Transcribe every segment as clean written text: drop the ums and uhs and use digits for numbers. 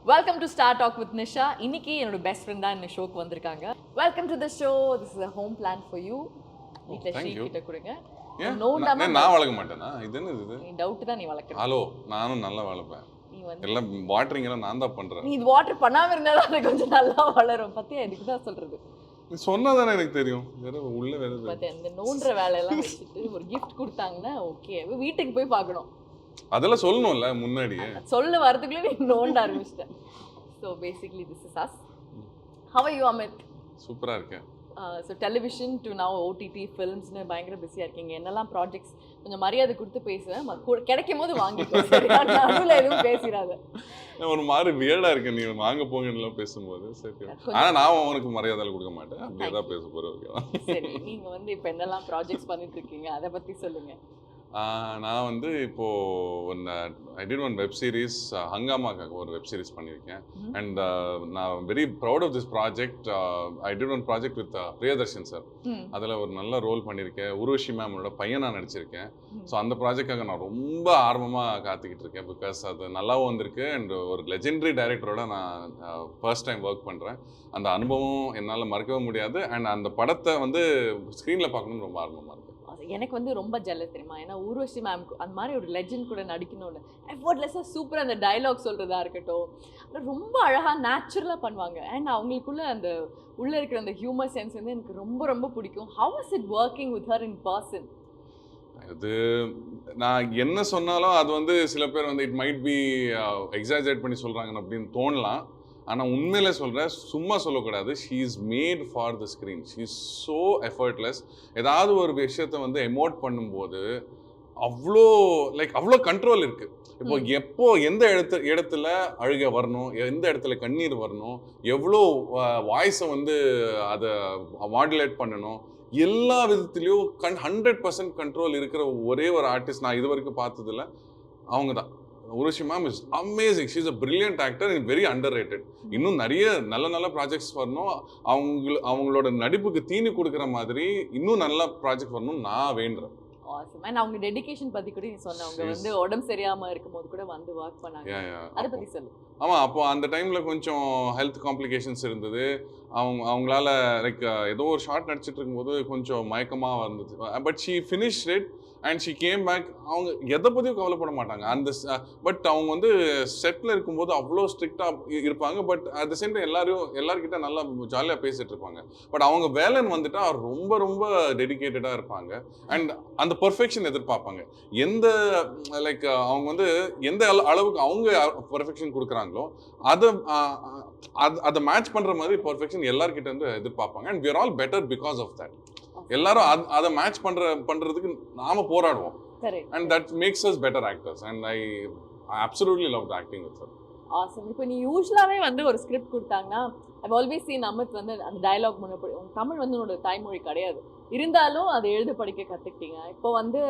Welcome to Star Talk with Nisha. இன்னைக்கு என்னோட best friend தான் இந்த ஷோக்கு வந்திருக்காங்க. Welcome to the show. This is a home plan for you. வீட்ல ஷீ கிட்ட கொடுங்க. நோண்டாம நான் வளர்க்க மாட்டேனா? இது என்ன இது? நீ டவுட் தான் நீ வளர்க்கற. ஹலோ, நானும் நல்லா வளர்ப்பேன். நீ வந்து எல்லாம் வாட்டரிங் எல்லாம் நான் தான் பண்றேன். நீ இது வாட்டர் பண்ணாம இருந்தா அது கொஞ்சம் நல்லா வளரும். பத்தியா இதுக்கு தான் சொல்றது. நீ சொன்னதானே எனக்கு தெரியும். வேற உள்ள வேற பத்தியா இந்த நோண்ற வேலை எல்லாம் வச்சிட்டு ஒரு gift கொடுத்தாங்கன்னா ஓகே. வீட்டுக்கு போய் பார்க்கணும். அதெல்லாம் சொல்லணும்ல முன்னாடியே. சொல்ல வரதுக்குள்ள நீ நோண்ட ஆரம்பிச்சிட்ட. So basically this is us. How are you, Amit? சூப்பரா இருக்கேன். So television to now OTT ஃபிலிம்ஸ்னு பயங்கர பிஸியாக இருக்கீங்க. என்னெல்லாம் ப்ராஜெக்ட்ஸ் கொஞ்சம் மரியாதை கொடுத்து பேசுவேன். கிடைக்கும் போது வாங்கிக்கோ. சரியா? நடுவில் எதுவும் பேசிடாத. ஒரு மாதிரி வியர்டா இருக்கு நீ வாங்க போங்கன்னு பேசும்போது. சரி, ஆனா நான் உனக்கு மரியாதை கொடுக்க மாட்டேன். அப்படியே தான் பேச போறேன். ஓகேவா? சரி, நீங்க வந்து இப்போ என்னெல்லாம் ப்ராஜெக்ட்ஸ் பண்ணிட்டு இருக்கீங்க அதை பத்தி சொல்லுங்க. நான் வந்து இப்போ I did one web series, ஹங்காமாக்காக ஒரு வெப் சீரிஸ் பண்ணியிருக்கேன். அண்ட் நான் very proud of this project. I did one project with Priyadarshan sir. அதில் ஒரு நல்ல ரோல் பண்ணியிருக்கேன். உருவஷி மேமோட பையனாக நடிச்சிருக்கேன். ஸோ அந்த ப்ராஜெக்டாக நான் ரொம்ப ஆர்வமாக காத்துக்கிட்டு இருக்கேன். பிகாஸ் அது நல்லாவும் வந்திருக்கு. அண்ட் ஒரு லெஜெண்டரி டைரக்டரோட நான் ஃபர்ஸ்ட் டைம் ஒர்க் பண்ணுறேன். அந்த அனுபவம் என்னால் மறக்கவே முடியாது. அண்ட் அந்த படத்தை வந்து ஸ்க்ரீனில் பார்க்கணும்னு ரொம்ப ஆர்வமாக இருக்கு. எனக்கு வந்து ரொம்ப ஜெல்லஸ் தெரியுமா. ஏன்னா ஊர்வஷி மேம் அந்த மாதிரி ஒரு லெஜெண்ட் கூட நடிக்கணும்னு எஃபர்ட்லெஸ்ஸாக சூப்பராக அந்த டைலாக் சொல்கிறதா இருக்கட்டும், ரொம்ப அழகாக நேச்சுரலாக பண்ணுவாங்க. அண்ட் அவங்களுக்குள்ள அந்த உள்ளே இருக்கிற அந்த ஹியூமர் சென்ஸ் வந்து எனக்கு ரொம்ப ரொம்ப பிடிக்கும். How is it working with her in person? அது நான் என்ன சொன்னாலும் அது வந்து சில பேர் வந்து இட் மைட் பி எக்ஸாஜரேட் பண்ணி சொல்கிறாங்கன்னு அப்படின்னு தோணலாம். ஆனால் உண்மையில சொல்கிறேன், சும்மா சொல்லக்கூடாது. She is made for the screen. She is so effortless. ஏதாவது ஒரு விஷயத்தை வந்து எமோட் பண்ணும்போது அவ்வளோ கண்ட்ரோல் இருக்குது. எப்போ எந்த இடத்துல அழுக வரணும், எந்த இடத்துல கண்ணீர் வரணும், எவ்வளோ வாய்ஸை வந்து அதை மாடுலேட் பண்ணணும், எல்லா விதத்துலேயும் 100% கண்ட்ரோல் இருக்கிற ஒரே ஒரு ஆர்டிஸ்ட் நான் இது வரைக்கும் பார்த்ததில்ல. அவங்க தான் Urvashi ma'am. Is amazing. She is a brilliant actor and very underrated. இன்னும் நிறைய நல்ல நல்ல ப்ராஜெக்ட்ஸ் வரணும். அவங்களோட நடிப்புக்கு தீனி கொடுக்குற மாதிரி இன்னும் நல்ல ப்ராஜெக்ட் வரணும்னு நான் வேண்டுறேன். ஆசம். அண்ட் அவங்க டெடிகேஷன் பற்றி கூட நீ சொன்ன, அவங்க வந்து உடம்பு சரியாமல் இருக்கும்போது கூட வந்து ஒர்க் பண்ணாங்க. அதை பற்றி சொல்லு. ஆமாம், அப்போ அந்த டைமில் கொஞ்சம் ஹெல்த் காம்ப்ளிகேஷன்ஸ் இருந்தது. அவங்களால ஏதோ ஒரு ஷார்ட் நடிச்சிட்டு இருக்கும்போது கொஞ்சம் மயக்கமாக இருந்தது. But she finish it and she came back. அவங்க எதை பற்றியும் கவலைப்பட மாட்டாங்க. பட் அவங்க வந்து செட்டில் இருக்கும்போது அவ்வளோ ஸ்ட்ரிக்டாக இருப்பாங்க. But at the same time எல்லாருக்கிட்ட நல்லா ஜாலியாக பேசிகிட்டு இருப்பாங்க. பட் அவங்க வேலைன்னு வந்துட்டா ரொம்ப ரொம்ப டெடிக்கேட்டடாக இருப்பாங்க. அண்ட் அந்த பெர்ஃபெக்ஷன் எதிர்பார்ப்பாங்க. அவங்க வந்து எந்த அளவுக்கு அவங்க பெர்ஃபெக்ஷன் கொடுக்குறாங்களோ அதை மேட்ச் பண்ணுற மாதிரி பெர்ஃபெக்ஷன் எல்லார்கிட்ட இருந்து எதிர்பார்ப்பாங்க. And we are all better because of that. எல்லாரும் அதை மேட்ச் பண்றதுக்கு நாம போராடுவோம். and that makes us better actors and I absolutely loved acting with her. Awesome. இப்போ நீ யூசுவலாவே வந்து ஒரு ஸ்கிரிப்ட் கொடுத்தாங்கன்னா I've always seen அமித் வந்து அந்த டயலாக் முன்னப்படி தமிழ் வந்து உன்னோட தாய்மொழி கிடையாது, இருந்தாலும் அதை எழுத படிக்க கற்றுக்கிட்டீங்க. இப்போ வந்து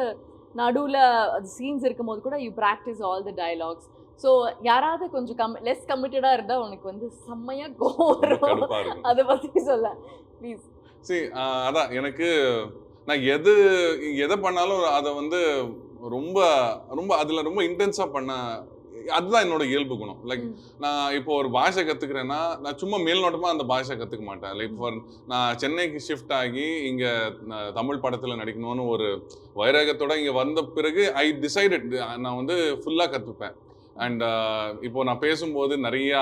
நடுவில் அது சீன்ஸ் இருக்கும்போது கூட you practice all the dialogues. So யாராவது கொஞ்சம் லெஸ் கமிட்டடாக இருந்தால் உனக்கு வந்து செம்மையாக கோவம். அதை பற்றி சொல்ல ப்ளீஸ். சரி, அதான் எனக்கு நான் எதை பண்ணாலும் அதை வந்து ரொம்ப ரொம்ப அதில் ரொம்ப இன்டென்ஸாக பண்ண, அதுதான் என்னோட இயல்பு குணம். நான் இப்போ ஒரு பாஷை கற்றுக்கிறேன்னா நான் சும்மா மேல்நோட்டமாக அந்த பாஷை கற்றுக்க மாட்டேன். நான் சென்னைக்கு ஷிஃப்ட் ஆகி இங்கே தமிழ் படத்தில் நடிக்கணும்னு ஒரு வைராகத்தோட இங்கே வந்த பிறகு ஐ டிசைடட் நான் வந்து ஃபுல்லாக கற்றுப்பேன். அண்ட் இப்போ நான் பேசும்போது நிறையா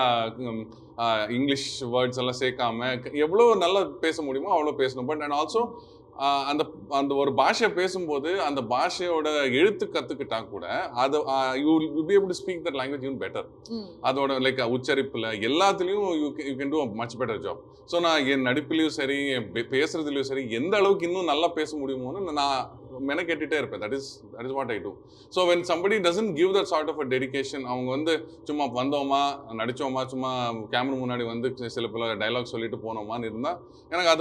இங்கிலீஷ் வேர்ட்ஸ் எல்லாம் சேர்க்காம எவ்வளோ நல்லா பேச முடியுமோ அவ்வளோ பேசணும். பட் அண்ட் ஆல்சோ அந்த ஒரு பாஷையை பேசும்போது அந்த பாஷையோட எழுத்து கற்றுக்கிட்டா கூட அதை you be able to speak that language even better. அதோட உச்சரிப்பில் எல்லாத்துலேயும் you can do a much better job. So நான் என் நடிப்புலையும் சரி பேசுறதுலையும் சரி எந்த அளவுக்கு இன்னும் நல்லா பேச முடியுமோன்னு நான் மெனக்கெட்டுட்டே இருப்பேன். That is what I do. So when somebody doesn't give that sort of a dedication, அவங்க வந்து சும்மா வந்தோமா நடித்தோமா சும்மா கேமரா முன்னாடி வந்து சில பல டைலாக் சொல்லிட்டு போனோமான்னு இருந்தால் எனக்கு அது